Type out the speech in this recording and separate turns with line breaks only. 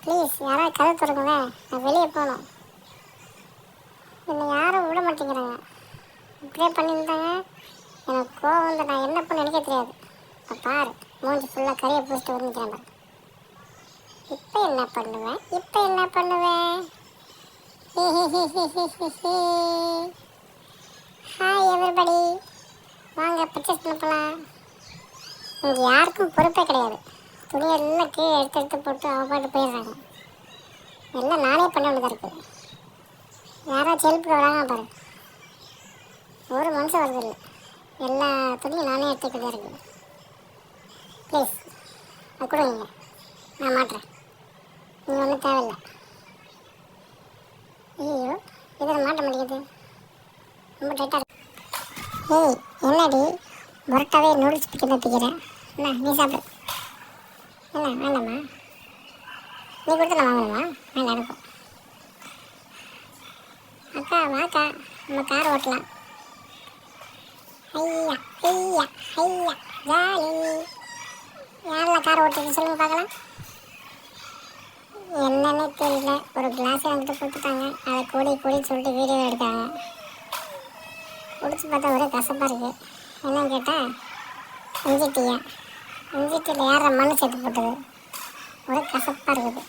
Please யாராவது கதை திறக்குங்க, நான் வெளியே போகணும். என்னை யாரும் விட மாட்டேங்கிறாங்க. இப்படியே பண்ணியிருந்தாங்க எனக்கு கோவம் வந்து நான் என்ன பண்ண நினைக்க தெரியாது. இப்போ பாரு, மூஞ்சி ஃபுல்லாக கறியை பூசிட்டு வந்துக்கிறேன் பாரு. இப்போ என்ன பண்ணுவேன்? ஹாய் எவரிபடி, வாங்க பர்ச்சேஸ் பண்ண போகலாம். இங்கே யாருக்கும் பொறுப்பே கிடையாது. துணியெல்லாம் கீழே எடுத்து போட்டு அவங்க பாட்டு போயிடுறாங்க. எல்லாம் நானே பண்ண வேண்டியதாக இருக்குது. யாராச்சும் ஹெல்ப்புக்கு வராங்க பாரு, ஒரு மனுஷன் வருது இல்லை. எல்லா துணியும் நானே எடுத்துக்கிட்டே இருக்குது. ப்ளீஸ் அது கொடுங்க, நான் மாட்டுறேன். நீங்கள் ஒன்றும் தேவையில்லை. ஐயோ, இதில் மாட்ட முடியாது, ரொம்ப டைட்டாக இருக்கு. ஏய் என்னடி முரட்டாவே நூடுல்ஸ் பிடிக்க தப்பிக்கிறேன். என்ன நீ சாப்பிடு. என்ன வேண்டாம்மா, நீ கொடுத்து நான் வாங்கணுமா? வேண்டாம் இருக்கும். அக்கா வாக்கா, நம்ம கார் ஓட்டலாம். ஐயா ஐயா ஐயா ஜாலி. யாரெல்லாம் கார் ஓட்டுறது சொல்லுங்க பார்க்கலாம். என்னன்னே தெரியல, ஒரு கிளாஸ் என்கிட்ட கொடுத்துட்டாங்க. அதை கூடி சொல்லிட்டு வீடியோ எடுத்தாங்க. குடிச்சு பார்த்தா ஒரே கசப்பாக இருக்குது. என்னன்னு கேட்டால் இஞ்சி டீயா. இஞ்சி டீயில் யார மண்ணு சேர்த்து போட்டது, ஒரே கசப்பாக இருக்குது.